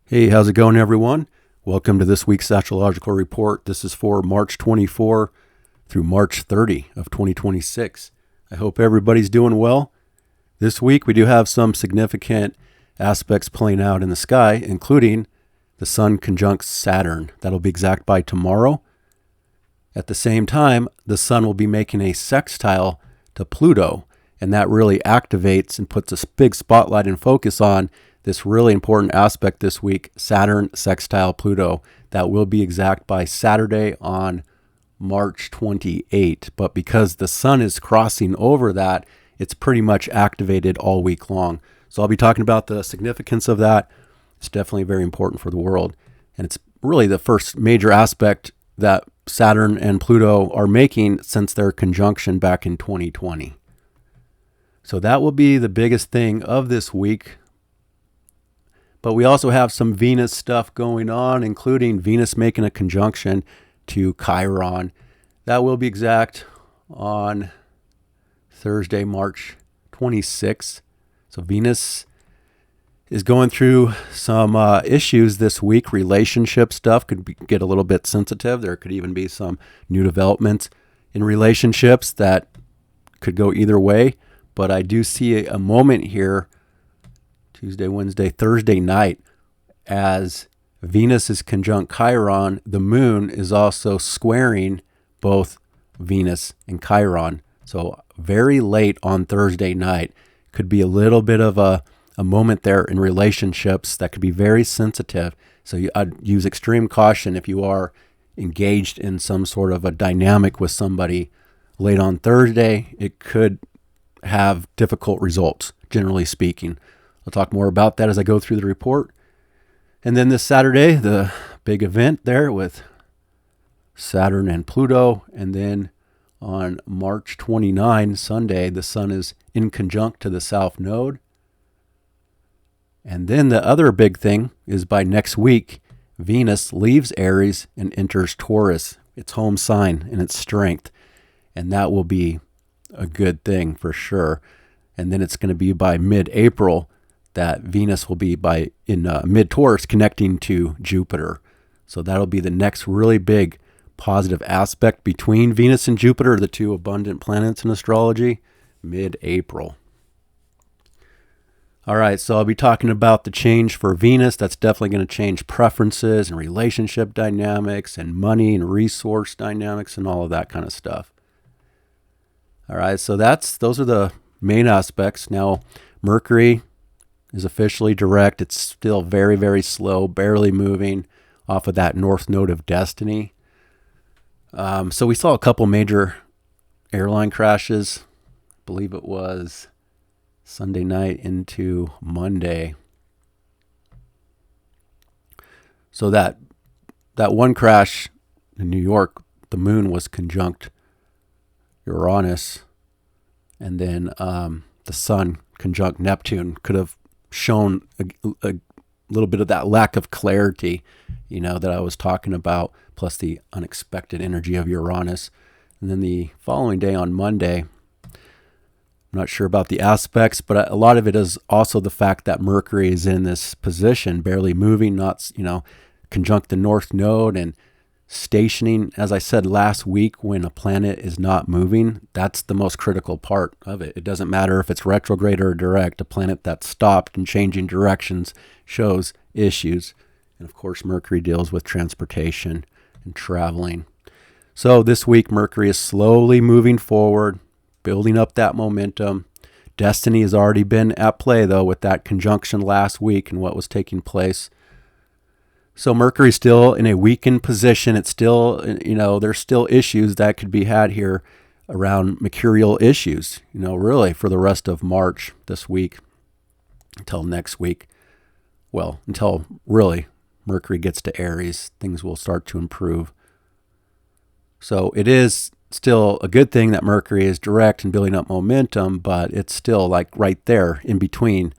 Hey, how's it going, everyone? Welcome to this week's astrological report. This is for March 24 through March 30 of 2026. I hope everybody's doing well. This week, we do have some significant aspects playing out in the sky, including the Sun conjunct Saturn. That'll be exact by tomorrow. At the same time, the Sun will be making a sextile to Pluto, and that really activates and puts a big spotlight and focus on this really important aspect this week, Saturn sextile Pluto. That will be exact by Saturday on March 28. But because the Sun is crossing over that, it's pretty much activated all week long. So I'll be talking about the significance of that. It's definitely very important for the world. And it's really the first major aspect that Saturn and Pluto are making since their conjunction back in 2020. So that will be the biggest thing of this week. But we also have some Venus stuff going on, including Venus making a conjunction to Chiron. That will be exact on Thursday, March 26th. So Venus is going through some issues this week. Relationship stuff could get a little bit sensitive. There could even be some new developments in relationships that could go either way. But I do see a moment here Tuesday, Wednesday, Thursday night, as Venus is conjunct Chiron, the moon is also squaring both Venus and Chiron. So very late on Thursday night could be a little bit of a moment there in relationships that could be very sensitive. So I'd use extreme caution if you are engaged in some sort of a dynamic with somebody late on Thursday. It could have difficult results, generally speaking. I'll talk more about that as I go through the report. And then this Saturday, the big event there with Saturn and Pluto. And then on March 29, Sunday, the Sun is in conjunct to the South Node. And then the other big thing is by next week, Venus leaves Aries and enters Taurus, its home sign and its strength. And that will be a good thing for sure. And then it's going to be by mid-April that Venus will be in mid-Taurus connecting to Jupiter. So that'll be the next really big positive aspect between Venus and Jupiter, the two abundant planets in astrology, mid-April. All right, so I'll be talking about the change for Venus. That's definitely going to change preferences and relationship dynamics and money and resource dynamics and all of that kind of stuff. All right, so those are the main aspects. Now, Mercury is officially direct. It's still very, very slow, barely moving off of that north node of destiny. So we saw a couple major airline crashes. I believe it was Sunday night into Monday. So that one crash in New York, the moon was conjunct Uranus, and then the Sun conjunct Neptune could have shown a little bit of that lack of clarity, that I was talking about, plus the unexpected energy of Uranus. And then the following day on Monday, I'm not sure about the aspects, but a lot of it is also the fact that Mercury is in this position, barely moving, not, conjunct the North Node and stationing. As I said last week, when a planet is not moving, that's the most critical part of it. It doesn't matter if it's retrograde or direct. A planet that's stopped and changing directions shows issues. And of course, Mercury deals with transportation and traveling. So this week, Mercury is slowly moving forward, building up that momentum. Destiny has already been at play, though, with that conjunction last week and what was taking place. So Mercury's still in a weakened position. It's still, there's still issues that could be had here around mercurial issues, really for the rest of March this week until next week. Well, until really Mercury gets to Aries, things will start to improve. So it is still a good thing that Mercury is direct and building up momentum, but it's still like right there in between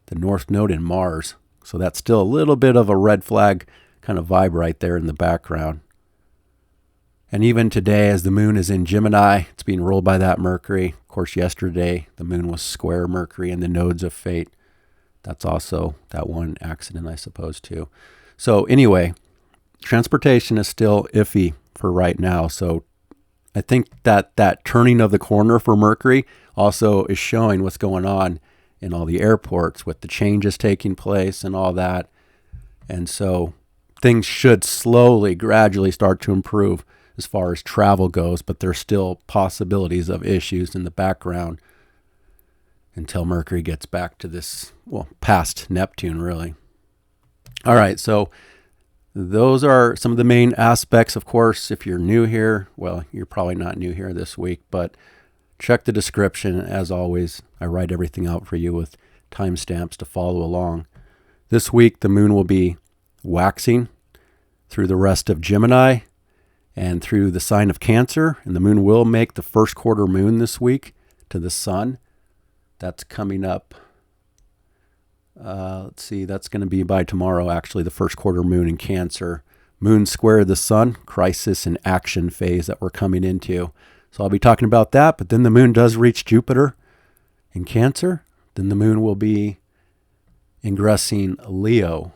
the North Node and Mars. So that's still a little bit of a red flag kind of vibe right there in the background. And even today, as the moon is in Gemini, it's being ruled by that Mercury. Of course, yesterday, the moon was square Mercury in the nodes of fate. That's also that one accident, I suppose, too. So anyway, transportation is still iffy for right now. So I think that turning of the corner for Mercury also is showing what's going on in all the airports with the changes taking place and all that. And so things should slowly, gradually start to improve as far as travel goes, but there's still possibilities of issues in the background until Mercury gets back to this, well, past Neptune, really. All right, so those are some of the main aspects. Of course, if you're new here, well, you're probably not new here this week, but check the description. As always, I write everything out for you with timestamps to follow along. This week, the moon will be waxing through the rest of Gemini and through the sign of Cancer, and the moon will make the first quarter moon this week to the sun. That's coming up. Let's see, that's going to be by tomorrow, actually, the first quarter moon in Cancer. Moon square the sun, crisis and action phase that we're coming into. So I'll be talking about that, but then the moon does reach Jupiter in Cancer. Then the moon will be ingressing Leo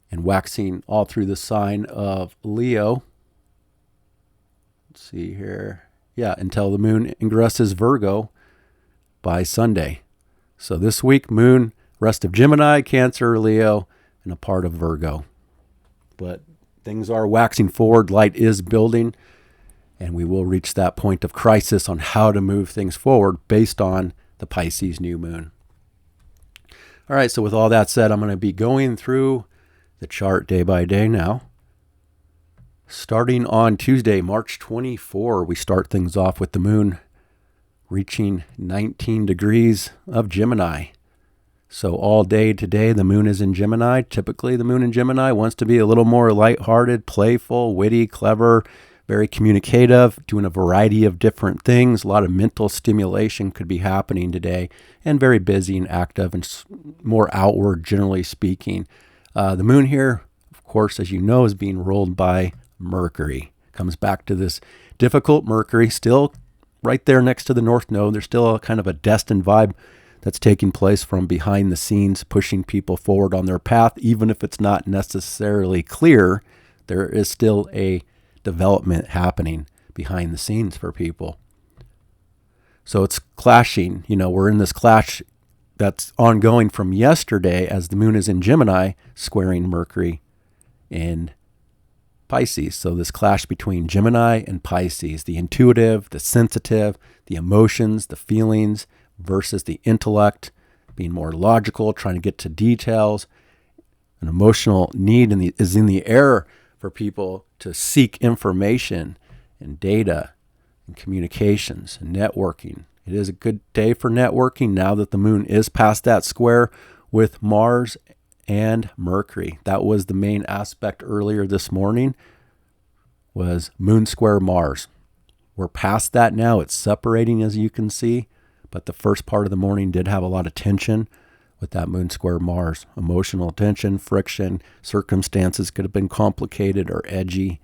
and waxing all through the sign of Leo. Let's see here. Yeah, until the moon ingresses Virgo by Sunday. So this week, moon, rest of Gemini, Cancer, Leo, and a part of Virgo. But things are waxing forward, light is building, and we will reach that point of crisis on how to move things forward based on the Pisces new moon. All right, so with all that said, I'm going to be going through the chart day by day now. Starting on Tuesday, March 24, we start things off with the moon reaching 19 degrees of Gemini. So all day today, the moon is in Gemini. Typically, the moon in Gemini wants to be a little more lighthearted, playful, witty, clever, very communicative, doing a variety of different things. A lot of mental stimulation could be happening today, and very busy and active and more outward, generally speaking. The moon here, of course, as you know, is being ruled by Mercury. Comes back to this difficult Mercury, still right there next to the North Node. There's still a kind of a destined vibe that's taking place from behind the scenes, pushing people forward on their path. Even if it's not necessarily clear, there is still a development happening behind the scenes for people. So it's clashing. We're in this clash that's ongoing from yesterday as the moon is in Gemini, squaring Mercury in Pisces. So this clash between Gemini and Pisces, the intuitive, the sensitive, the emotions, the feelings versus the intellect, being more logical, trying to get to details. An emotional need is in the air for people to seek information and data and communications and networking. It is a good day for networking now that the moon is past that square with Mars and Mercury. That was the main aspect earlier this morning, was moon square Mars. We're past that now. It's separating, as you can see, but the first part of the morning did have a lot of tension with that moon square Mars. Emotional tension, friction, circumstances could have been complicated or edgy.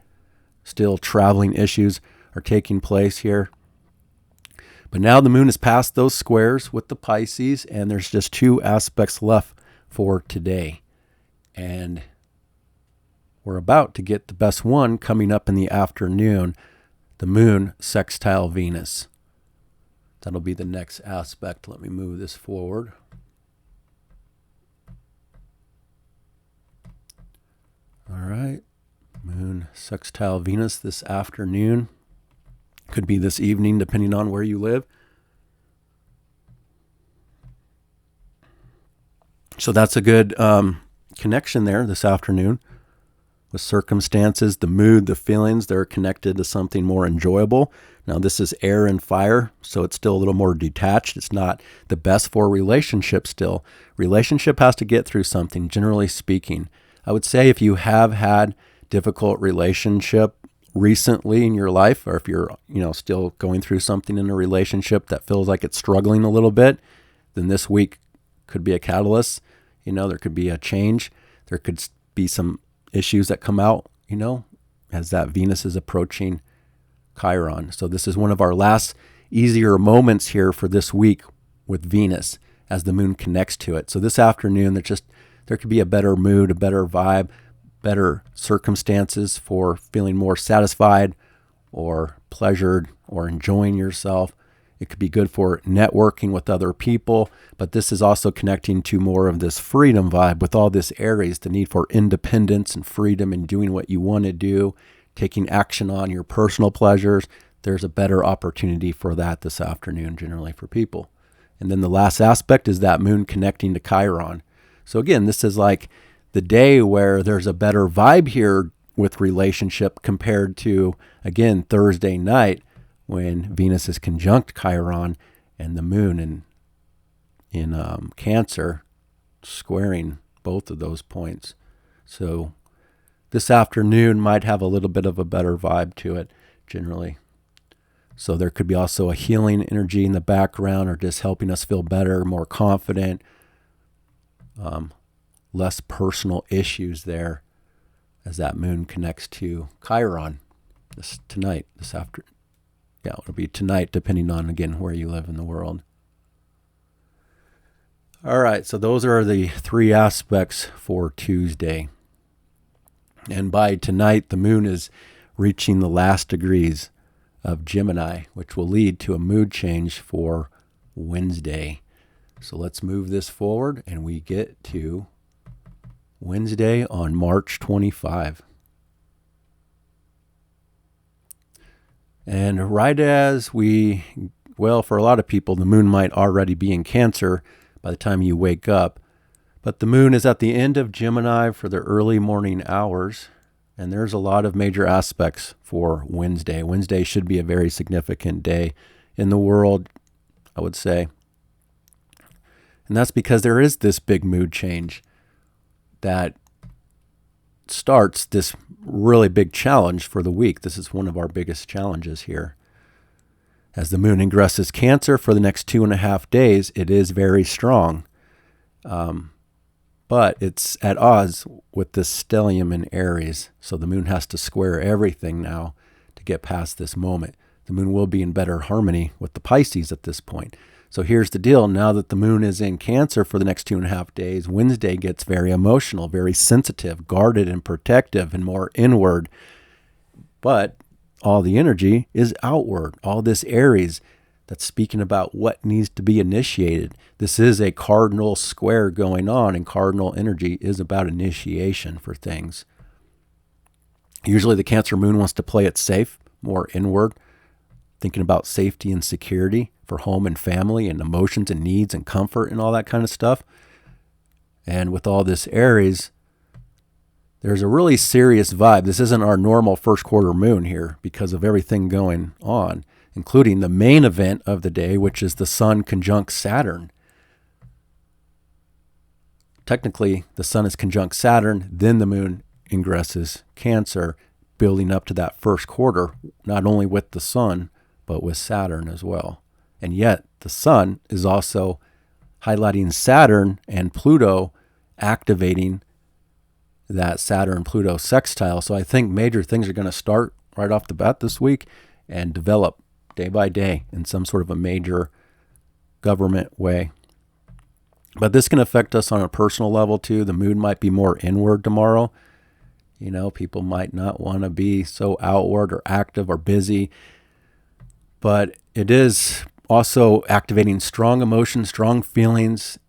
Still traveling issues are taking place here. But now the moon is past those squares with the Pisces, and there's just two aspects left for today. And we're about to get the best one coming up in the afternoon, the moon sextile Venus. That'll be the next aspect. Let me move this forward. All right, moon sextile Venus this afternoon. Could be this evening, depending on where you live. So that's a good connection there this afternoon with circumstances, the mood, the feelings. They're connected to something more enjoyable. Now, this is air and fire, so it's still a little more detached. It's not the best for relationships still. Relationship has to get through something, generally speaking. I would say if you have had difficult relationship recently in your life, or if you're, still going through something in a relationship that feels like it's struggling a little bit, then this week could be a catalyst. There could be a change. There could be some issues that come out, as that Venus is approaching Chiron. So this is one of our last easier moments here for this week with Venus. as the moon connects to it. So this afternoon, there could be a better mood, a better vibe, better circumstances for feeling more satisfied or pleasured or enjoying yourself. It could be good for networking with other people, but this is also connecting to more of this freedom vibe with all this Aries, the need for independence and freedom and doing what you want to do, taking action on your personal pleasures. There's a better opportunity for that this afternoon generally for people. And then the last aspect is that moon connecting to Chiron. So again, this is like the day where there's a better vibe here with relationship compared to, again, Thursday night when Venus is conjunct Chiron and the moon in Cancer squaring both of those points. So this afternoon might have a little bit of a better vibe to it generally. So there could be also a healing energy in the background or just helping us feel better, more confident, less personal issues there as that moon connects to Chiron this afternoon. Yeah, it'll be tonight, depending on, again, where you live in the world. All right, so those are the three aspects for Tuesday. And by tonight, the moon is reaching the last degrees of Gemini, which will lead to a mood change for Wednesday. So let's move this forward, and we get to Wednesday on March 25. And right as for a lot of people, the moon might already be in Cancer by the time you wake up. But the moon is at the end of Gemini for the early morning hours. And there's a lot of major aspects for Wednesday. Wednesday should be a very significant day in the world, I would say. And that's because there is this big mood change that starts this really big challenge for the week. This is one of our biggest challenges here. As the moon ingresses Cancer for the next 2.5 days, it is very strong. But it's at odds with this stellium in Aries. So the moon has to square everything now to get past this moment. The moon will be in better harmony with the Pisces at this point. So here's the deal. Now that the moon is in Cancer for the next 2.5 days, Wednesday gets very emotional, very sensitive, guarded and protective and more inward. But all the energy is outward. All this Aries that's speaking about what needs to be initiated. This is a cardinal square going on, and cardinal energy is about initiation for things. Usually the Cancer moon wants to play it safe, more inward, thinking about safety and security for home and family and emotions and needs and comfort and all that kind of stuff. And with all this Aries, there's a really serious vibe. This isn't our normal first quarter moon here because of everything going on, including the main event of the day, which is the Sun conjunct Saturn. Technically, the Sun is conjunct Saturn, then the moon ingresses Cancer, building up to that first quarter, not only with the Sun, but with Saturn as well. And yet, the Sun is also highlighting Saturn and Pluto, activating that Saturn-Pluto sextile. So I think major things are going to start right off the bat this week and develop day by day in some sort of a major government way. But this can affect us on a personal level too. The moon might be more inward tomorrow. You know, people might not want to be so outward or active or busy. But it is also activating strong emotions, strong feelings,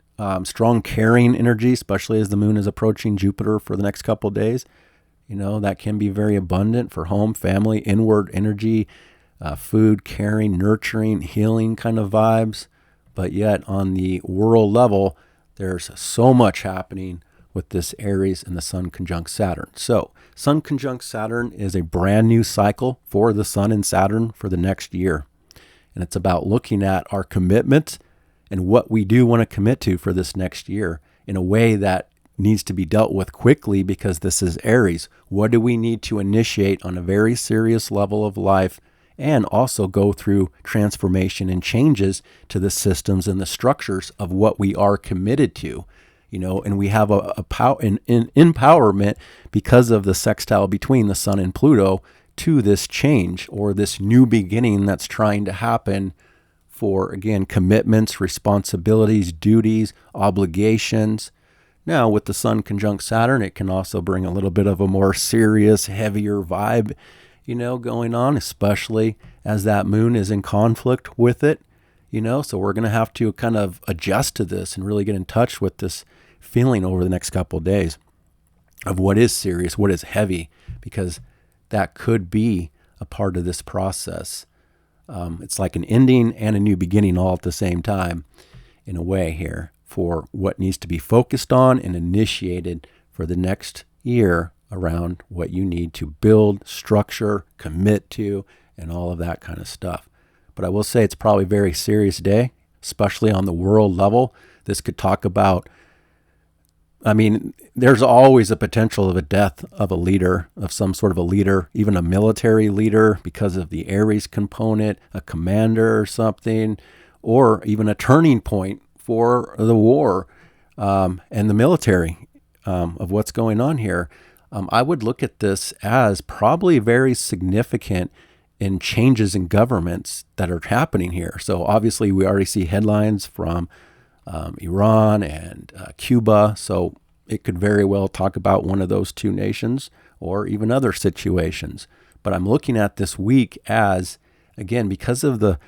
strong caring energy, especially as the moon is approaching Jupiter for the next couple of days. You know, that can be very abundant for home, family, inward energy, food, caring, nurturing, healing kind of vibes. But yet on the world level, there's so much happening with this Aries and the Sun conjunct Saturn. So Sun conjunct Saturn is a brand new cycle for the Sun and Saturn for the next year. And it's about looking at our commitments and what we do want to commit to for this next year in a way that needs to be dealt with quickly because this is Aries. What do we need to initiate on a very serious level of life and also go through transformation and changes to the systems and the structures of what we are committed to? You know, and we have an empowerment because of the sextile between the Sun and Pluto to this change or this new beginning that's trying to happen for, again, commitments, responsibilities, duties, obligations. Now, with the Sun conjunct Saturn, it can also bring a little bit of a more serious, heavier vibe, going on, especially as that moon is in conflict with it, so we're going to have to kind of adjust to this and really get in touch with this feeling over the next couple of days of what is serious, what is heavy, because that could be a part of this process. It's like an ending and a new beginning all at the same time, in a way here, for what needs to be focused on and initiated for the next year around what you need to build, structure, commit to, and all of that kind of stuff. But I will say it's probably a very serious day, especially on the world level. This could talk about, there's always a potential of a death of a leader, of some sort of a leader, even a military leader because of the Aries component, a commander or something, or even a turning point for the war and the military of what's going on here. I would look at this as probably very significant in changes in governments that are happening here. So obviously we already see headlines from Iran and Cuba. So it could very well talk about one of those two nations or even other situations. But I'm looking at this week as, again, because of the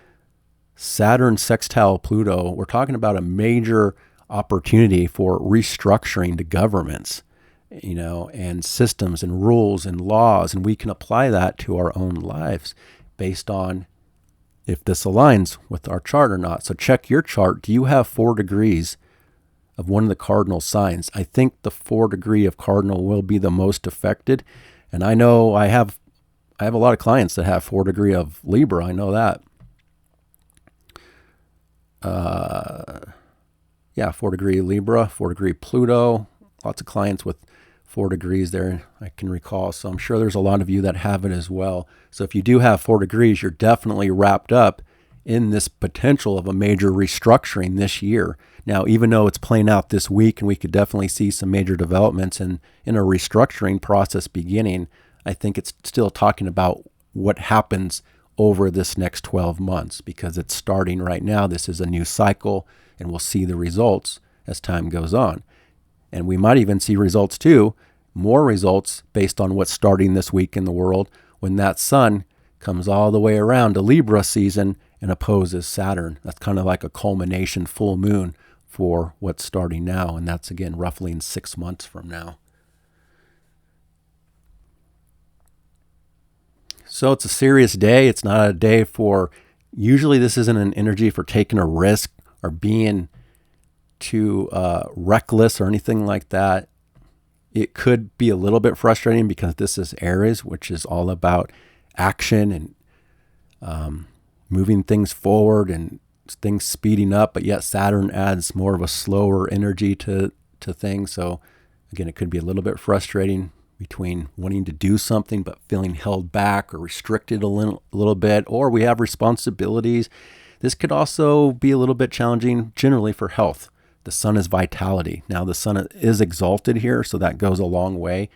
Saturn sextile Pluto, we're talking about a major opportunity for restructuring the governments, and systems and rules and laws. And we can apply that to our own lives based on if this aligns with our chart or not. So check your chart. Do you have 4 degrees of one of the cardinal signs? I think the 4 degree of cardinal will be the most affected. And I know I have a lot of clients that have 4 degree of Libra. I know that. 4 degree Libra, 4 degree Pluto. Lots of clients with 4 degrees there, I can recall. So I'm sure there's a lot of you that have it as well. So if you do have 4 degrees, you're definitely wrapped up in this potential of a major restructuring this year. Now, even though it's playing out this week and we could definitely see some major developments in a restructuring process beginning, I think it's still talking about what happens over this next 12 months because it's starting right now. This is a new cycle and we'll see the results as time goes on. And we might even see results too, more results based on what's starting this week in the world when that sun comes all the way around to Libra season and opposes Saturn. That's kind of like a culmination full moon for what's starting now. And that's, again, roughly in 6 months from now. So it's a serious day. It's not a day for, usually this isn't an energy for taking a risk or being too reckless or anything like that. It could be a little bit frustrating because this is Aries, which is all about action and moving things forward and things speeding up, but yet Saturn adds more of a slower energy to things. So again, it could be a little bit frustrating between wanting to do something but feeling held back or restricted a little bit, or we have responsibilities. This could also be a little bit challenging generally for health. The sun is vitality. Now the sun is exalted here, so that goes a long way,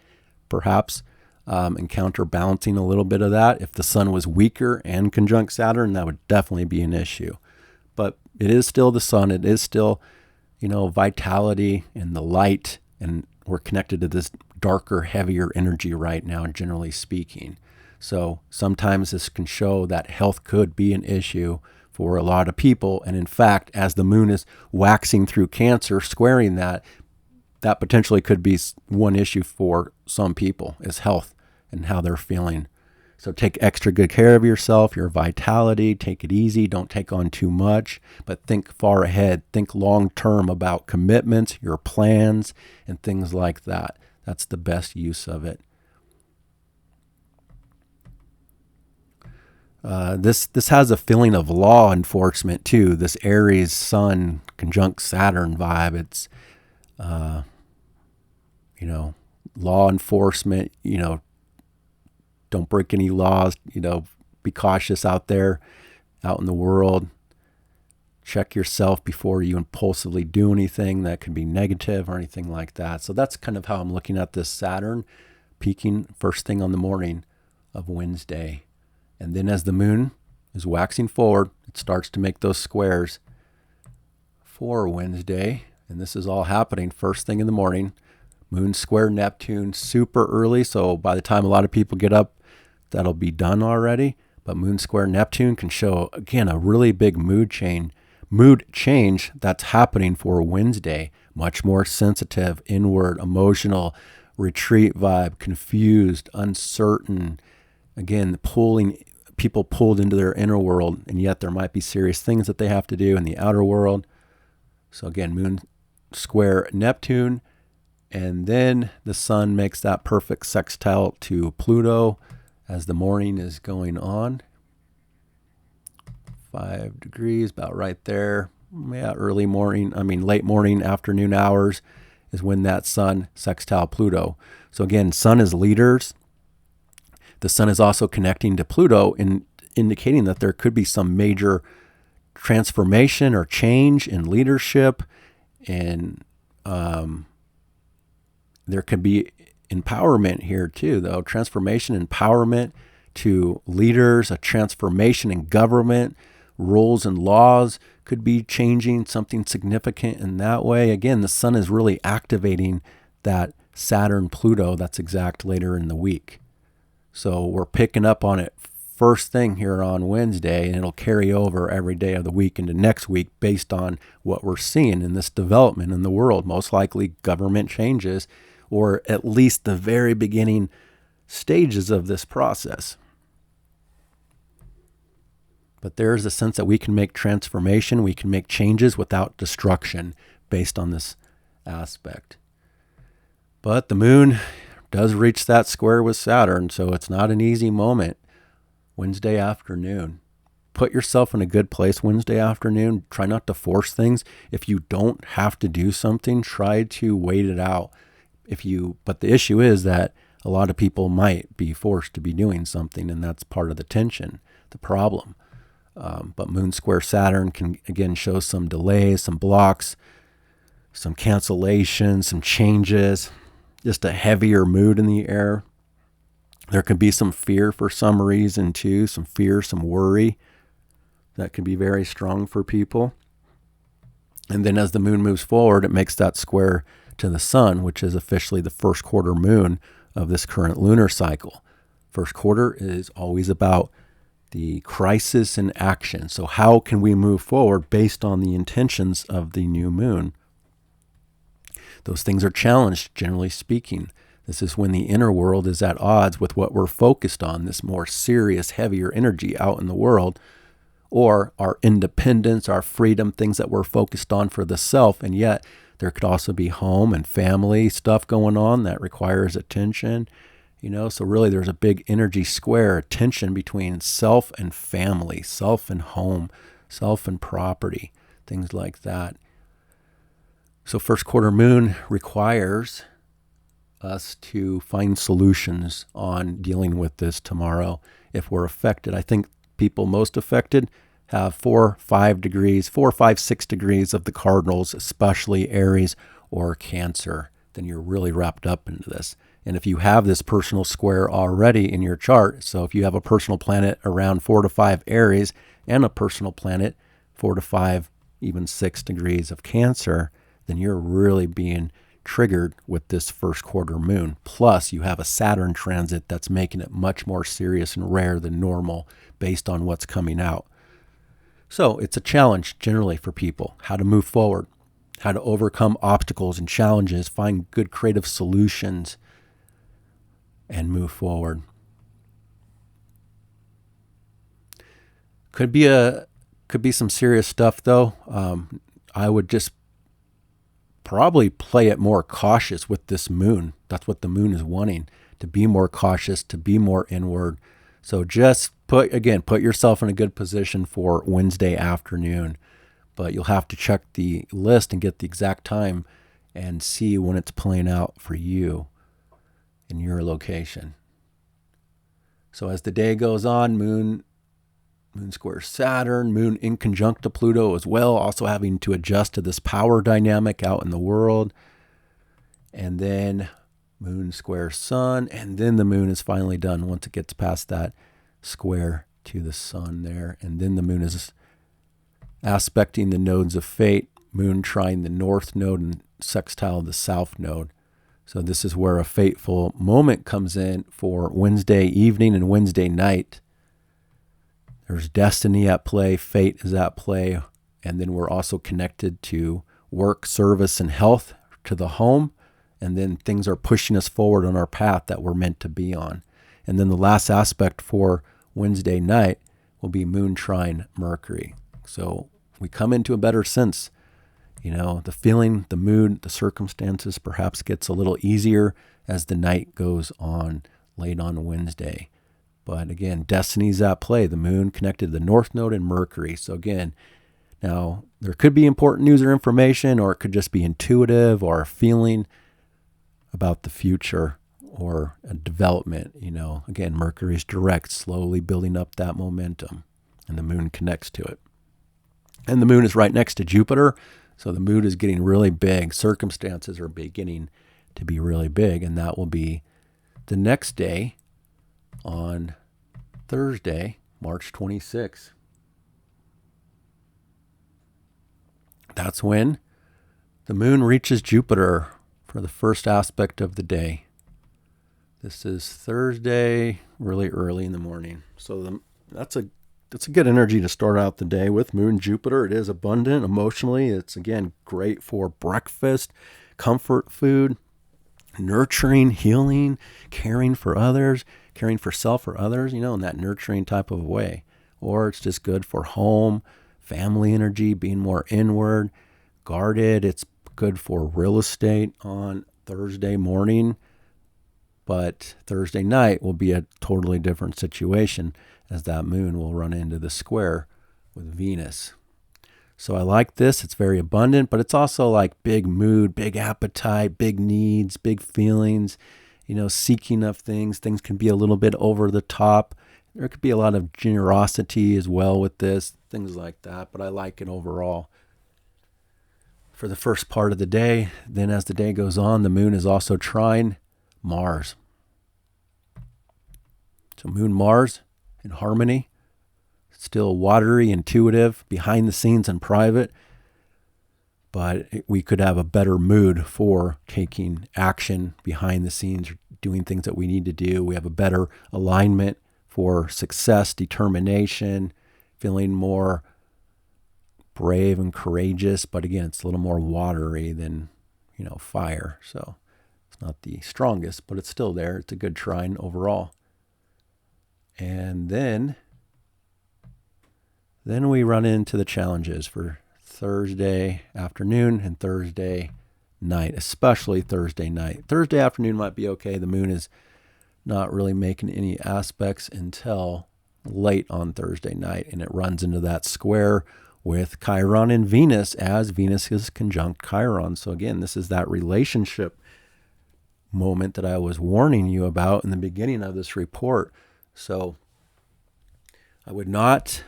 perhaps, in counterbalancing a little bit of that. If the sun was weaker and conjunct Saturn, that would definitely be an issue. But it is still the sun. It is still, vitality and the light, and we're connected to this darker, heavier energy right now, generally speaking. So sometimes this can show that health could be an issue for a lot of people. And in fact, as the moon is waxing through Cancer, squaring that potentially could be one issue for some people is health and how they're feeling. So take extra good care of yourself, your vitality, take it easy, don't take on too much, but think far ahead, think long term about commitments, your plans, and things like that. That's the best use of it. This has a feeling of law enforcement too. This Aries Sun conjunct Saturn vibe. It's, law enforcement. Don't break any laws. Be cautious out there, out in the world. Check yourself before you impulsively do anything that could be negative or anything like that. So that's kind of how I'm looking at this Saturn peaking first thing on the morning of Wednesday. And then as the moon is waxing forward. It starts to make those squares for Wednesday, and this is all happening first thing in the morning. Moon square Neptune super early, so by the time a lot of people get up, that'll be done already. But moon square Neptune can show, again, a really big mood change that's happening for Wednesday. Much more sensitive, inward, emotional, retreat vibe, confused, uncertain. Again, people pulled into their inner world, and yet there might be serious things that they have to do in the outer world. So again, moon square Neptune, and then the sun makes that perfect sextile to Pluto as the morning is going on. 5 degrees, about right there. Yeah, late morning, afternoon hours is when that sun sextile Pluto. So again, sun is leaders. The sun is also connecting to Pluto, indicating that there could be some major transformation or change in leadership, and there could be empowerment here too, though. Transformation, empowerment to leaders, a transformation in government, rules and laws could be changing, something significant in that way. Again, the sun is really activating that Saturn-Pluto that's exact later in the week. So we're picking up on it first thing here on Wednesday, and it'll carry over every day of the week into next week based on what we're seeing in this development in the world. Most likely government changes, or at least the very beginning stages of this process. But there's a sense that we can make transformation, we can make changes without destruction based on this aspect. But the moon does reach that square with Saturn, so it's not an easy moment. Wednesday afternoon. Put yourself in a good place Wednesday afternoon. Try not to force things. If you don't have to do something, try to wait it out. But the issue is that a lot of people might be forced to be doing something, and that's part of the tension, the problem. But moon square Saturn can again show some delays, some blocks, some cancellations, some changes, just a heavier mood in the air. There can be some fear for some reason too, some fear, some worry that can be very strong for people. And then as the moon moves forward, it makes that square to the sun, which is officially the first quarter moon of this current lunar cycle. First quarter is always about the crisis in action. So how can we move forward based on the intentions of the new moon? Those things are challenged, generally speaking. This is when the inner world is at odds with what we're focused on, this more serious, heavier energy out in the world, or our independence, our freedom, things that we're focused on for the self. And yet there could also be home and family stuff going on that requires attention. So really there's a big energy square, tension between self and family, self and home, self and property, things like that. So first quarter moon requires us to find solutions on dealing with this tomorrow if we're affected. I think people most affected have 4, 5, 6 degrees of the cardinals, especially Aries or Cancer. Then you're really wrapped up into this. And if you have this personal square already in your chart, so if you have a personal planet around 4 to 5 Aries and a personal planet 4 to 5, even 6 degrees of Cancer, then you're really being triggered with this first quarter moon. Plus, you have a Saturn transit that's making it much more serious and rare than normal based on what's coming out. So it's a challenge generally for people, how to move forward, how to overcome obstacles and challenges, find good creative solutions, and move forward. Could be some serious stuff though. I would just probably play it more cautious with this moon. That's what the moon is wanting, to be more cautious, to be more inward. So just put yourself in a good position for Wednesday afternoon. But you'll have to check the list and get the exact time and see when it's playing out for you in your location. So as the day goes on, moon square Saturn, moon in conjunct to Pluto as well, also having to adjust to this power dynamic out in the world. And then moon square sun, and then the moon is finally done once it gets past that square to the sun there. And then the moon is aspecting the nodes of fate, moon trine the north node and sextile the south node. So this is where a fateful moment comes in for Wednesday evening and Wednesday night. There's destiny at play, fate is at play, and then we're also connected to work, service, and health, to the home, and then things are pushing us forward on our path that we're meant to be on. And then the last aspect for Wednesday night will be moon trine Mercury. So we come into a better sense. The feeling, the mood, the circumstances perhaps gets a little easier as the night goes on late on Wednesday. But again, destiny's at play. The moon connected to the north node and Mercury. So again, now there could be important news or information, or it could just be intuitive or a feeling about the future or a development. Again, Mercury's direct, slowly building up that momentum, and the moon connects to it. And the moon is right next to Jupiter. So the mood is getting really big. Circumstances are beginning to be really big. And that will be the next day on Thursday, March 26th. That's when the moon reaches Jupiter for the first aspect of the day. This is Thursday, really early in the morning. So that's a good energy to start out the day with. Moon Jupiter, it is abundant emotionally. It's, again, great for breakfast, comfort food, nurturing, healing, caring for others, caring for self or others, in that nurturing type of way. Or it's just good for home, family energy, being more inward, guarded. It's good for real estate on Thursday morning. But Thursday night will be a totally different situation, as that moon will run into the square with Venus. So I like this. It's very abundant, but it's also like big mood, big appetite, big needs, big feelings, seeking of things. Things can be a little bit over the top. There could be a lot of generosity as well with this, things like that, but I like it overall. For the first part of the day, then as the day goes on, the moon is also trine Mars. So moon Mars in harmony, still watery, intuitive, behind the scenes and private, but we could have a better mood for taking action behind the scenes, doing things that we need to do. We have a better alignment for success, determination, feeling more brave and courageous, but again, it's a little more watery than, fire. So it's not the strongest, but it's still there. It's a good trine overall. And then we run into the challenges for Thursday afternoon and Thursday night, especially Thursday night. Thursday afternoon might be okay. The moon is not really making any aspects until late on Thursday night, and it runs into that square with Chiron and Venus, as Venus is conjunct Chiron. So again, this is that relationship moment that I was warning you about in the beginning of this report. So I would not,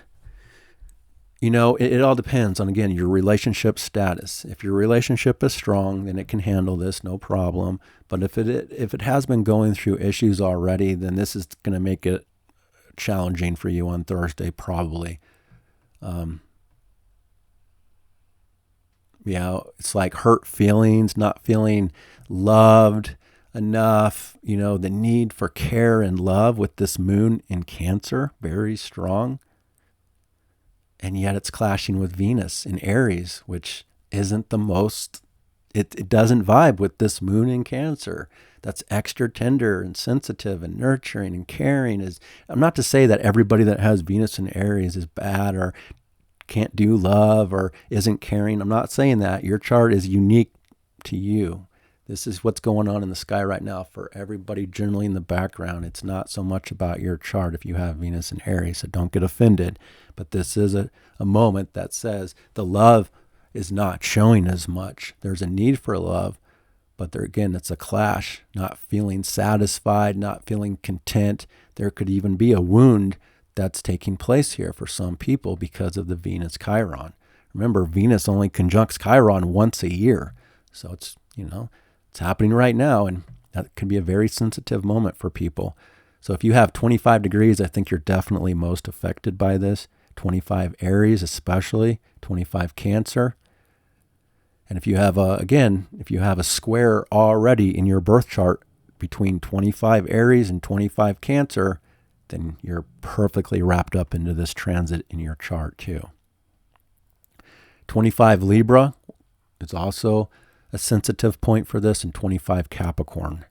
it all depends on, again, your relationship status. If your relationship is strong, then it can handle this, no problem. But if it has been going through issues already, then this is going to make it challenging for you on Thursday, probably. It's like hurt feelings, not feeling loved enough, the need for care and love with this moon in Cancer, very strong. And yet it's clashing with Venus in Aries, which isn't the most, it doesn't vibe with this moon in Cancer. That's extra tender and sensitive and nurturing and caring. I'm not to say that everybody that has Venus in Aries is bad or can't do love or isn't caring. I'm not saying that. Your chart is unique to you. This is what's going on in the sky right now for everybody generally in the background. It's not so much about your chart if you have Venus in Aries, so don't get offended. But this is a moment that says the love is not showing as much. There's a need for love, but there again, it's a clash, not feeling satisfied, not feeling content. There could even be a wound that's taking place here for some people because of the Venus Chiron. Remember, Venus only conjuncts Chiron once a year. So it's, it's happening right now, and that could be a very sensitive moment for people. So if you have 25 degrees, I think you're definitely most affected by this. 25 Aries especially, 25 Cancer. And if you have a square already in your birth chart between 25 Aries and 25 Cancer, then you're perfectly wrapped up into this transit in your chart too. 25 Libra is also a sensitive point for this, and 25 Capricorn.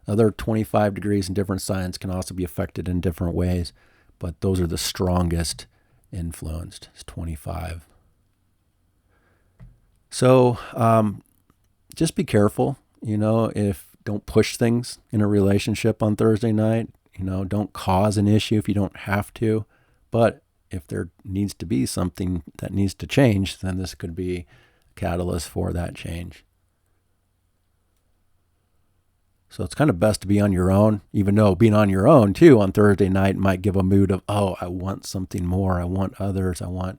Other 25 degrees in different signs can also be affected in different ways, but those are the strongest influenced. It's 25. So just be careful, don't push things in a relationship on Thursday night. Don't cause an issue if you don't have to. But if there needs to be something that needs to change, then this could be a catalyst for that change. So it's kind of best to be on your own, even though being on your own too on Thursday night might give a mood of, I want something more. I want others. I'm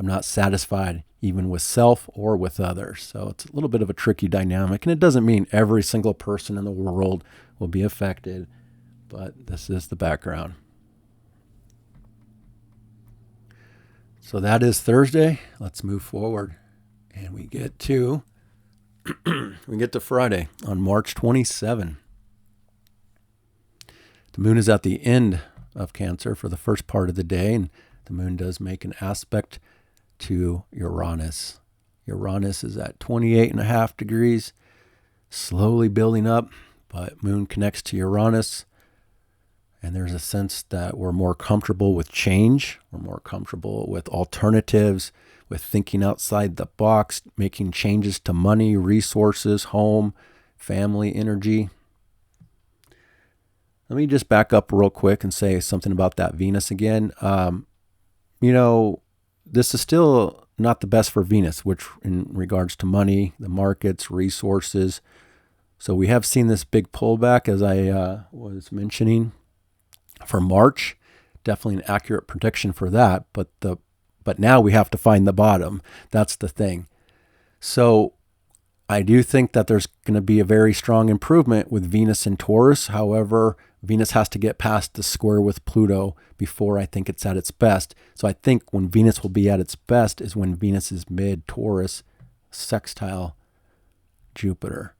not satisfied even with self or with others. So it's a little bit of a tricky dynamic, and it doesn't mean every single person in the world will be affected, but this is the background. So that is Thursday. Let's move forward, and we get to Friday on March 27. The moon is at the end of Cancer for the first part of the day, and the moon does make an aspect to Uranus. Uranus is at 28.5 degrees, slowly building up, but moon connects to Uranus, and there's a sense that we're more comfortable with change. We're more comfortable with alternatives, with thinking outside the box, making changes to money, resources, home, family, energy. Let me just back up real quick and say something about that Venus again. This is still not the best for Venus, which in regards to money, the markets, resources. So we have seen this big pullback, as I was mentioning, for March. Definitely an accurate prediction for that. But now we have to find the bottom. That's the thing. So I do think that there's going to be a very strong improvement with Venus and Taurus. However, Venus has to get past the square with Pluto before I think it's at its best. So I think when Venus will be at its best is when Venus is mid-Taurus, sextile Jupiter.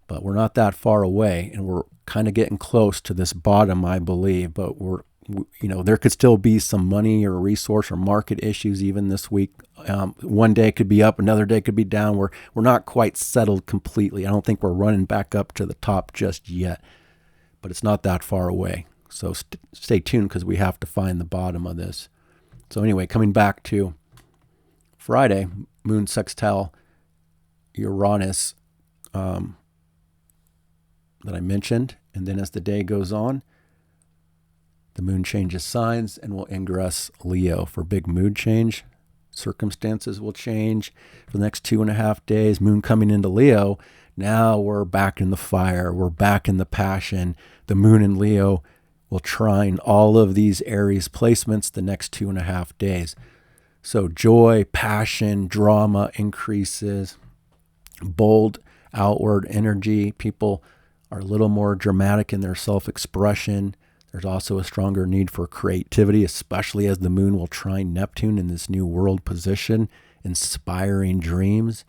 But we're not that far away, and we're kind of getting close to this bottom, I believe. But there could still be some money or resource or market issues even this week. One day could be up, another day could be down. We're not quite settled completely. I don't think we're running back up to the top just yet, but it's not that far away. So stay tuned, because we have to find the bottom of this. So anyway, coming back to Friday, moon sextile Uranus that I mentioned. And then as the day goes on, the moon changes signs and will ingress Leo for big mood change. Circumstances will change for the next 2.5 days. Moon coming into Leo. Now we're back in the fire. We're back in the passion. The moon in Leo will trine all of these Aries placements the next 2.5 days. So joy, passion, drama increases, bold outward energy. People are a little more dramatic in their self-expression. There's also a stronger need for creativity, especially as the moon will trine Neptune in this new world position, inspiring dreams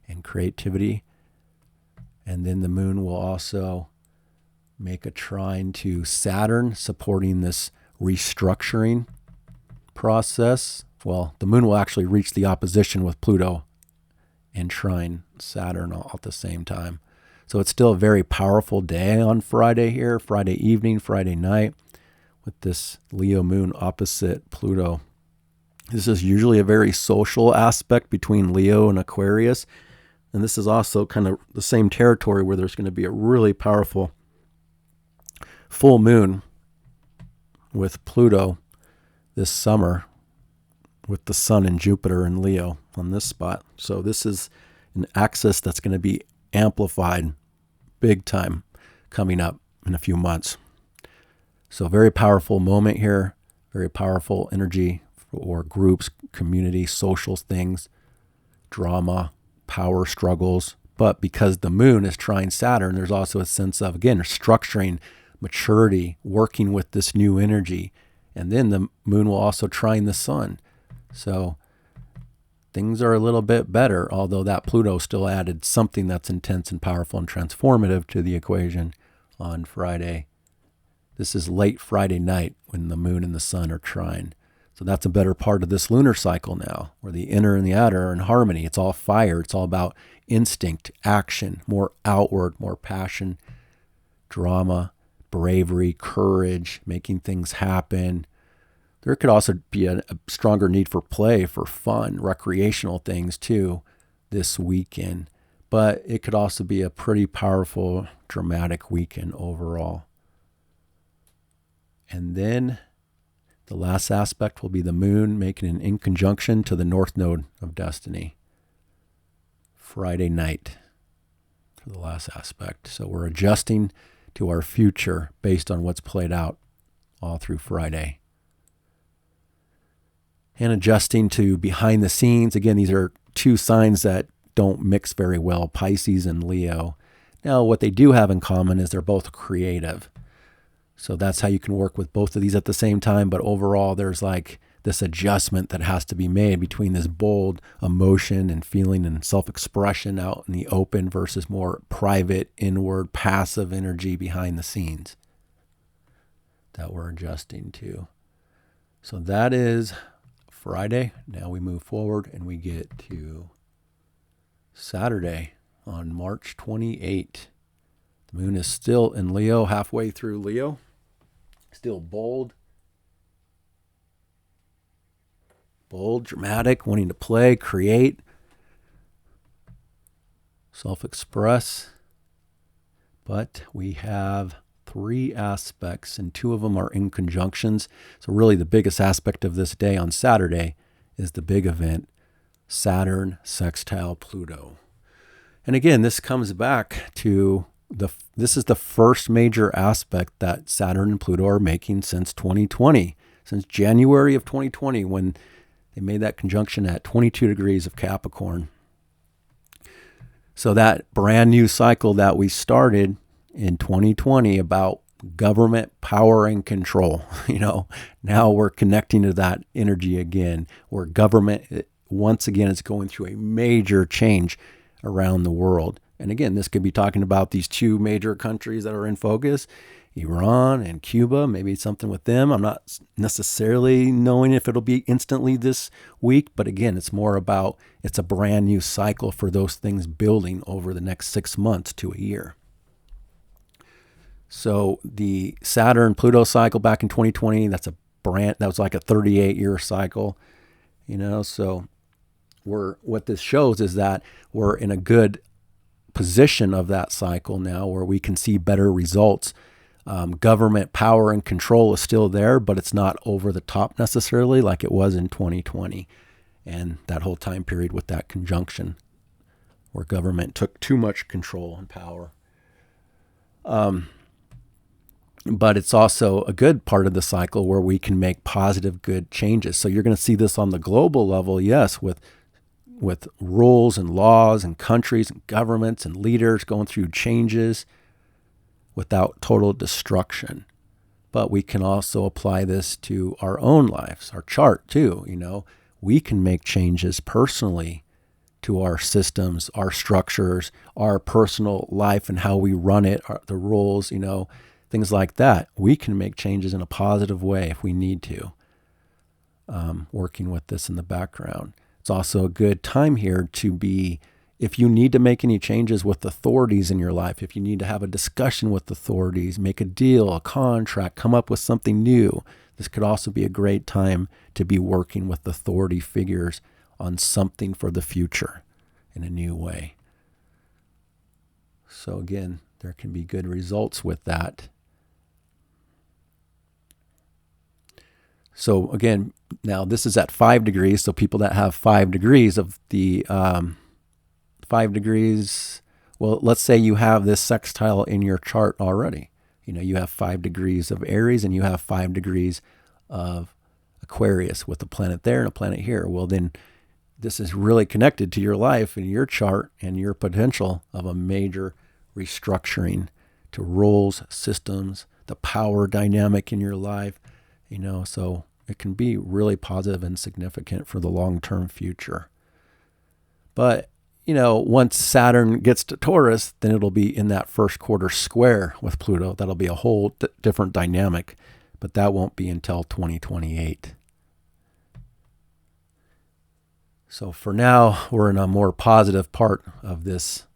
and creativity. And then the moon will also make a trine to Saturn, supporting this restructuring process. Well, the moon will actually reach the opposition with Pluto and trine Saturn all at the same time. So it's still a very powerful day on Friday here, Friday evening, Friday night, with this Leo moon opposite Pluto. This is usually a very social aspect between Leo and Aquarius. And this is also kind of the same territory where there's going to be a really powerful full moon with Pluto this summer, with the Sun and Jupiter and Leo on this spot. So this is an axis that's going to be amplified big time coming up in a few months. So very powerful moment here, very powerful energy for groups, community, social things, drama, power struggles. But because the moon is trine Saturn, there's also a sense of, again, structuring maturity, working with this new energy. And then the moon will also trine the sun. So things are a little bit better, although that Pluto still added something that's intense and powerful and transformative to the equation on Friday. This is late Friday night when the moon and the sun are trine. So that's a better part of this lunar cycle now, where the inner and the outer are in harmony. It's all fire. It's all about instinct, action, more outward, more passion, drama, bravery, courage, making things happen. There could also be a stronger need for play, for fun, recreational things too this weekend. But it could also be a pretty powerful, dramatic weekend overall. And then the last aspect will be the moon making an inconjunction to the north node of destiny. Friday night for the last aspect. So we're adjusting to our future based on what's played out all through Friday. And adjusting to behind the scenes. Again, these are two signs that don't mix very well, Pisces and Leo. Now, what they do have in common is they're both creative. So that's how you can work with both of these at the same time. But overall, there's like this adjustment that has to be made between this bold emotion and feeling and self-expression out in the open versus more private, inward, passive energy behind the scenes that we're adjusting to. So that is Friday. Now we move forward and we get to Saturday on March 28. The moon is still in Leo, halfway through Leo. Still bold, dramatic, wanting to play, create, self-express. But we have 3 aspects, and 2 of them are in conjunctions. So really the biggest aspect of this day on Saturday is the big event, Saturn sextile Pluto. And again, this comes back to this is the first major aspect that Saturn and Pluto are making since 2020, since January of 2020, when they made that conjunction at 22 degrees of Capricorn. So that brand new cycle that we started in 2020 about government power and control, now we're connecting to that energy again, where government once again is going through a major change around the world. And again, this could be talking about these 2 major countries that are in focus, Iran and Cuba, maybe something with them. I'm not necessarily knowing if it'll be instantly this week, but again, it's more about, it's a brand new cycle for those things building over the next 6 months to a year. So the Saturn-Pluto cycle back in 2020, that was like a 38-year cycle, so what this shows is that we're in a good position of that cycle now where we can see better results. Government power and control is still there, but it's not over the top necessarily like it was in 2020 and that whole time period with that conjunction where government took too much control and power. But it's also a good part of the cycle where we can make positive, good changes. So you're going to see this on the global level, yes, with rules and laws and countries and governments and leaders going through changes without total destruction. But we can also apply this to our own lives, our chart too. We can make changes personally to our systems, our structures, our personal life and how we run it, the rules, things like that. We can make changes in a positive way if we need to, working with this in the background. It's also a good time here to be, if you need to make any changes with authorities in your life, if you need to have a discussion with authorities, make a deal, a contract, come up with something new, this could also be a great time to be working with authority figures on something for the future in a new way. So again, there can be good results with that. So again, now this is at 5 degrees. So people that have 5 degrees of the 5 degrees, well, let's say you have this sextile in your chart already. You have 5 degrees of Aries and you have 5 degrees of Aquarius with a planet there and a planet here. Well, then this is really connected to your life and your chart and your potential of a major restructuring to rules, systems, the power dynamic in your life, so it can be really positive and significant for the long-term future. But, once Saturn gets to Taurus, then it'll be in that first quarter square with Pluto. That'll be a whole different dynamic, but that won't be until 2028. So for now, we're in a more positive part of this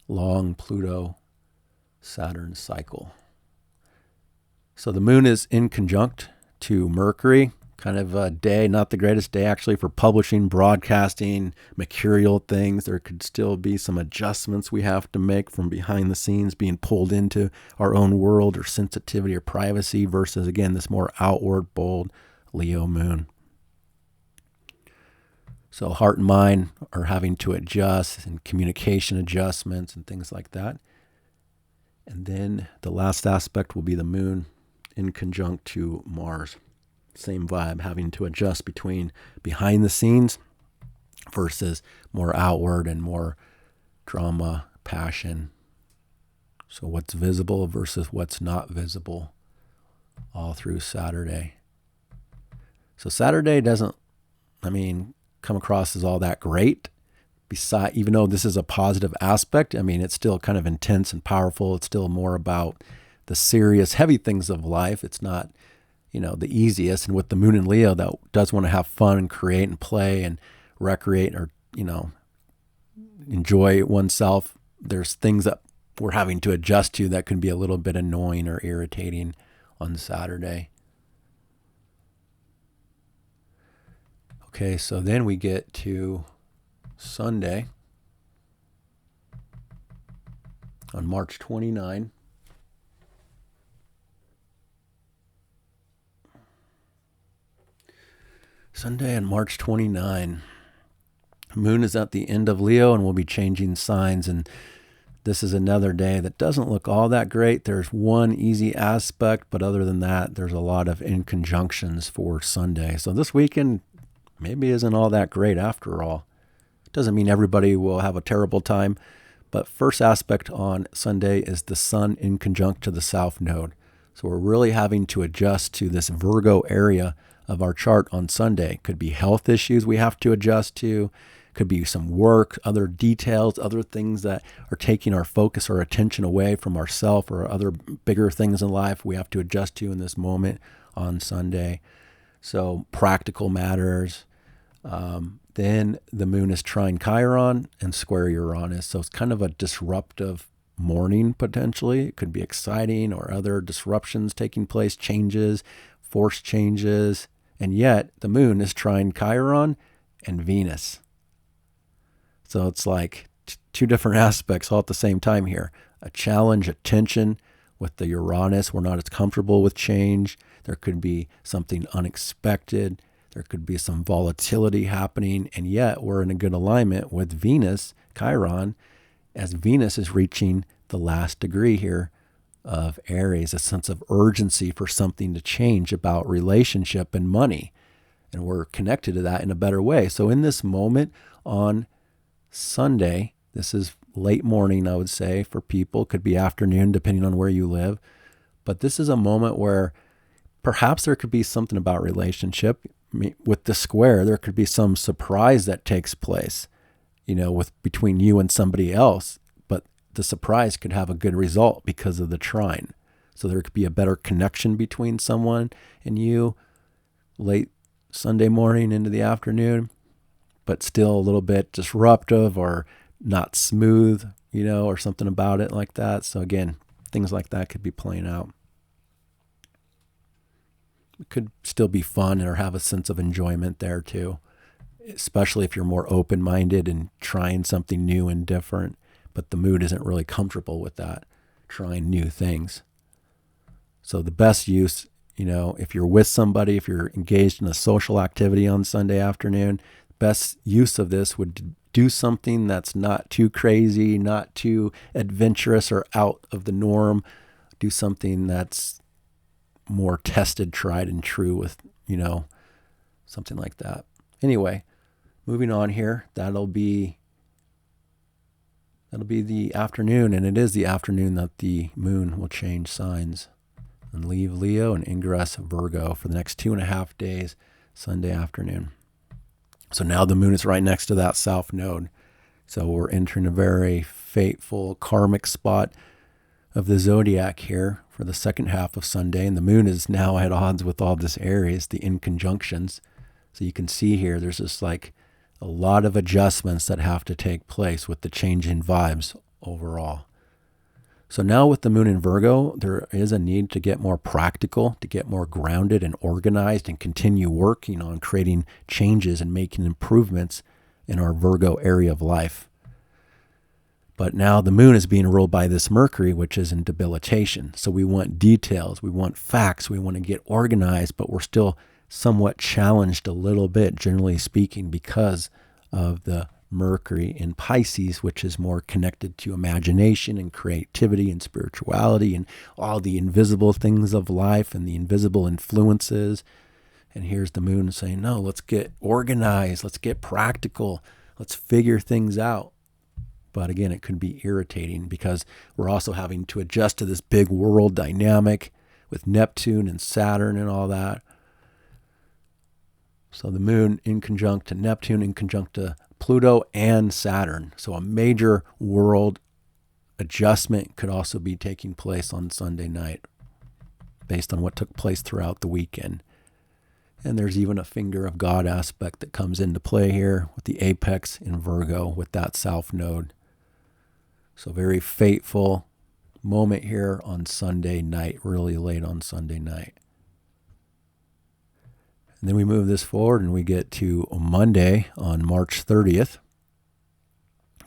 long Pluto-Saturn cycle. So the moon is in conjunct to Mercury, kind of a day, not the greatest day actually for publishing, broadcasting, mercurial things. There could still be some adjustments we have to make from behind the scenes, being pulled into our own world or sensitivity or privacy versus, again, this more outward, bold Leo moon. So heart and mind are having to adjust, and communication adjustments and things like that. And then the last aspect will be the moon in conjunct to Mars. Same vibe, having to adjust between behind the scenes versus more outward and more drama, passion. So what's visible versus what's not visible all through Saturday. So Saturday doesn't, come across as all that great. Even though this is a positive aspect, it's still kind of intense and powerful. It's still more about the serious, heavy things of life. It's not, the easiest. And with the moon in Leo, that does want to have fun and create and play and recreate or, enjoy oneself. There's things that we're having to adjust to that could be a little bit annoying or irritating on Saturday. Okay, so then we get to Sunday on March 29. Sunday on March 29. Moon is at the end of Leo and will be changing signs. And this is another day that doesn't look all that great. There's one easy aspect, but other than that, there's a lot of inconjunctions for Sunday. So this weekend maybe isn't all that great after all. Doesn't mean everybody will have a terrible time. But first aspect on Sunday is the sun in conjunct to the south node. So we're really having to adjust to this Virgo area of our chart on Sunday. Could be health issues we have to adjust to. Could be some work, other details, other things that are taking our focus or attention away from ourselves or other bigger things in life we have to adjust to in this moment on Sunday. So practical matters. Then the moon is trine Chiron and square Uranus. So it's kind of a disruptive morning potentially. It could be exciting or other disruptions taking place, changes, force changes. And yet the moon is trine Chiron and Venus. So it's like two different aspects all at the same time here. A challenge, a tension with the Uranus. We're not as comfortable with change. There could be something unexpected. There could be some volatility happening. And yet we're in a good alignment with Venus, Chiron, as Venus is reaching the last degree here of Aries, a sense of urgency for something to change about relationship and money. And we're connected to that in a better way. So in this moment on Sunday, this is late morning, I would say, for people. Could be afternoon, depending on where you live. But this is a moment where perhaps there could be something about relationship. With the square, there could be some surprise that takes place, between you and somebody else. But the surprise could have a good result because of the trine. So there could be a better connection between someone and you late Sunday morning into the afternoon, but still a little bit disruptive or not smooth, or something about it like that. So again, things like that could be playing out. It could still be fun or have a sense of enjoyment there too, especially if you're more open-minded and trying something new and different, but the mood isn't really comfortable with that, trying new things. So the best use, if you're with somebody, if you're engaged in a social activity on Sunday afternoon, best use of this would do something that's not too crazy, not too adventurous or out of the norm. Do something that's more tested, tried and true with, something like that. Anyway, moving on here, that'll be the afternoon, and it is the afternoon that the moon will change signs and leave Leo and ingress Virgo for the next 2.5 days, Sunday afternoon. So now the moon is right next to that south node. So we're entering a very fateful karmic spot of the zodiac here for the second half of Sunday. And the moon is now at odds with all this Aries, the inconjunctions. So you can see here, there's just like a lot of adjustments that have to take place with the change in vibes overall. So now with the moon in Virgo, there is a need to get more practical, to get more grounded and organized and continue working on creating changes and making improvements in our Virgo area of life. But now the moon is being ruled by this Mercury, which is in debilitation. So we want details, we want facts, we want to get organized, but we're still somewhat challenged a little bit, generally speaking, because of the Mercury in Pisces, which is more connected to imagination and creativity and spirituality and all the invisible things of life and the invisible influences. And here's the moon saying, no, let's get organized, let's get practical, let's figure things out. But again, it could be irritating because we're also having to adjust to this big world dynamic with Neptune and Saturn and all that. So the moon in conjunct to Neptune, in conjunct to Pluto and Saturn. So a major world adjustment could also be taking place on Sunday night based on what took place throughout the weekend. And there's even a finger of God aspect that comes into play here with the apex in Virgo with that south node. So very fateful moment here on Sunday night, really late on Sunday night. And then we move this forward and we get to Monday on March 30th.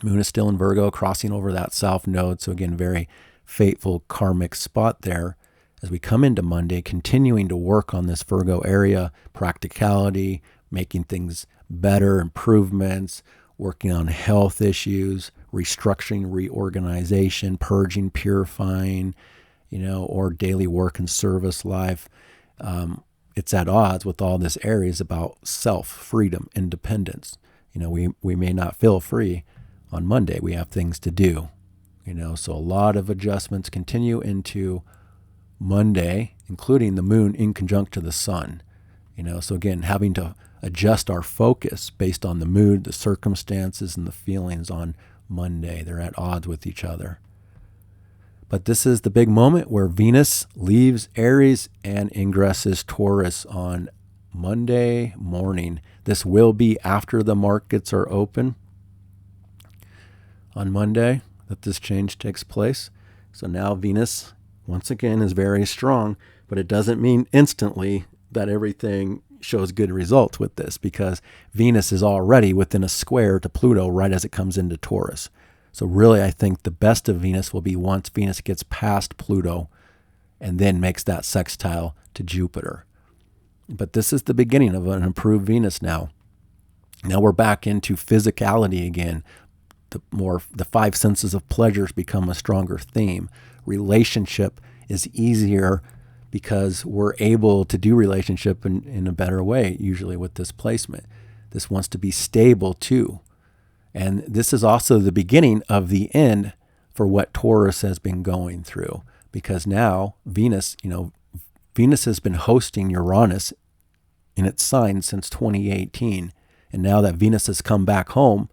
Moon is still in Virgo, crossing over that south node. So again, very fateful karmic spot there. As we come into Monday, continuing to work on this Virgo area, practicality, making things better, improvements, working on health issues, restructuring, reorganization, purging, purifying, or daily work and service life. It's at odds with all this Aries about self, freedom, independence. We may not feel free on Monday. We have things to do, so a lot of adjustments continue into Monday, including the moon in conjunct to the sun. So again, having to adjust our focus based on the mood, the circumstances, and the feelings on Monday. They're at odds with each other. But this is the big moment where Venus leaves Aries and ingresses Taurus on Monday morning. This will be after the markets are open on Monday that this change takes place. So now Venus, once again, is very strong, but it doesn't mean instantly that everything shows good results with this, because Venus is already within a square to Pluto right as it comes into Taurus. So really, I think the best of Venus will be once Venus gets past Pluto and then makes that sextile to Jupiter. But this is the beginning of an improved Venus now. Now we're back into physicality again. The five senses of pleasures become a stronger theme. Relationship is easier because we're able to do relationship in a better way, usually with this placement. This wants to be stable too. And this is also the beginning of the end for what Taurus has been going through, because now Venus has been hosting Uranus in its sign since 2018. And now that Venus has come back home,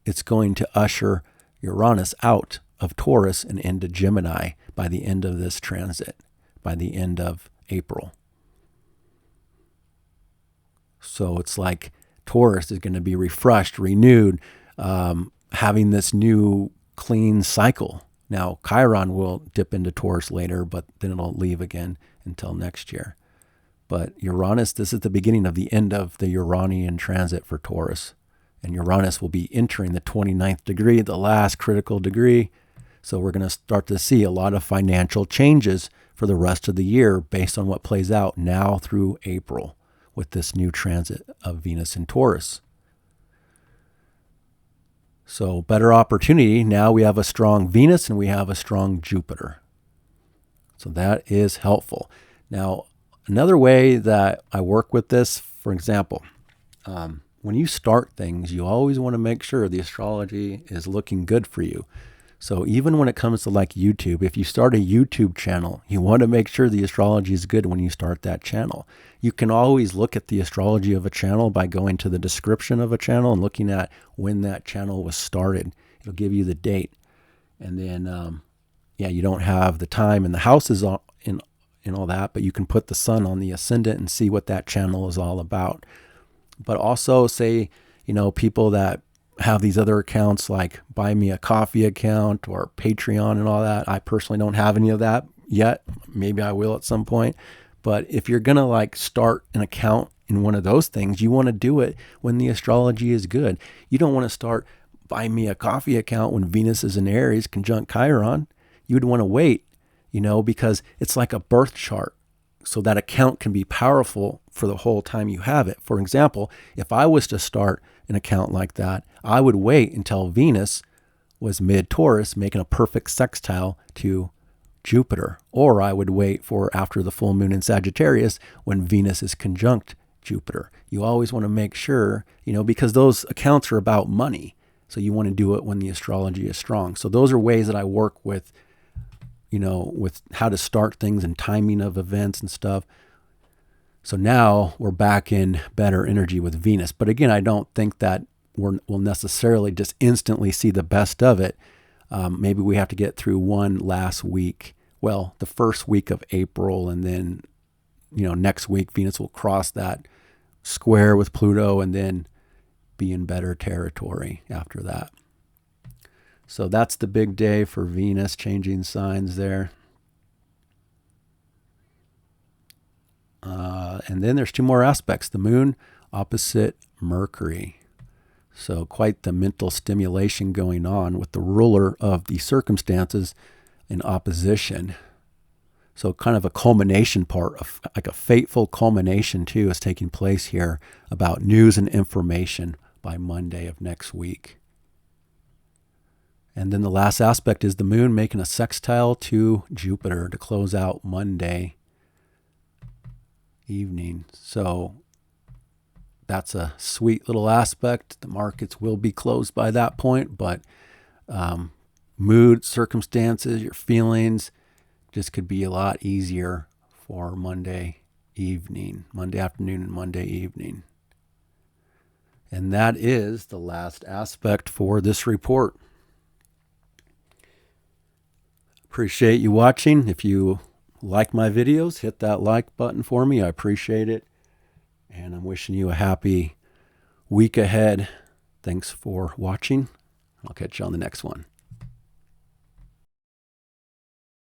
it's going to usher Uranus out of Taurus and into Gemini by the end of this transit, by the end of April. So it's like Taurus is going to be refreshed, renewed, having this new clean cycle. Now, Chiron will dip into Taurus later, but then it'll leave again until next year. But Uranus, this is the beginning of the end of the Uranian transit for Taurus. And Uranus will be entering the 29th degree, the last critical degree. So we're going to start to see a lot of financial changes for the rest of the year based on what plays out now through April with this new transit of Venus in Taurus. So better opportunity. Now we have a strong Venus and we have a strong Jupiter. So that is helpful. Now, another way that I work with this, for example, when you start things, you always want to make sure the astrology is looking good for you. So even when it comes to like YouTube, if you start a YouTube channel, you want to make sure the astrology is good when you start that channel. You can always look at the astrology of a channel by going to the description of a channel and looking at when that channel was started. It'll give you the date. And then, you don't have the time and the houses in all that, but you can put the sun on the ascendant and see what that channel is all about. But also say, people that have these other accounts like Buy Me a Coffee account or Patreon and all that. I personally don't have any of that yet. Maybe I will at some point. But if you're going to like start an account in one of those things, you want to do it when the astrology is good. You don't want to start Buy Me a Coffee account when Venus is in Aries conjunct Chiron. You would want to wait, because it's like a birth chart. So that account can be powerful for the whole time you have it. For example, if I was to start an account like that, I would wait until Venus was mid-Taurus, making a perfect sextile to Jupiter. Or I would wait for after the full moon in Sagittarius when Venus is conjunct Jupiter. You always want to make sure, because those accounts are about money. So you want to do it when the astrology is strong. So those are ways that I work with, with how to start things and timing of events and stuff. So now we're back in better energy with Venus. But again, I don't think that we'll necessarily just instantly see the best of it. Maybe we have to get through one last week. Well, the first week of April, and then, next week Venus will cross that square with Pluto and then be in better territory after that. So that's the big day for Venus, changing signs there. And then there's two more aspects. The moon opposite Mercury. So quite the mental stimulation going on with the ruler of the circumstances in opposition. So kind of a culmination part, of like a fateful culmination too, is taking place here about news and information by Monday of next week. And then the last aspect is the moon making a sextile to Jupiter to close out Monday evening. So that's a sweet little aspect. The markets will be closed by that point, but mood, circumstances, your feelings just could be a lot easier for Monday afternoon and Monday evening. And that is the last aspect for this report. Appreciate you watching. If you like my videos, hit that like button for me. I appreciate it. And I'm wishing you a happy week ahead. Thanks for watching. I'll catch you on the next one.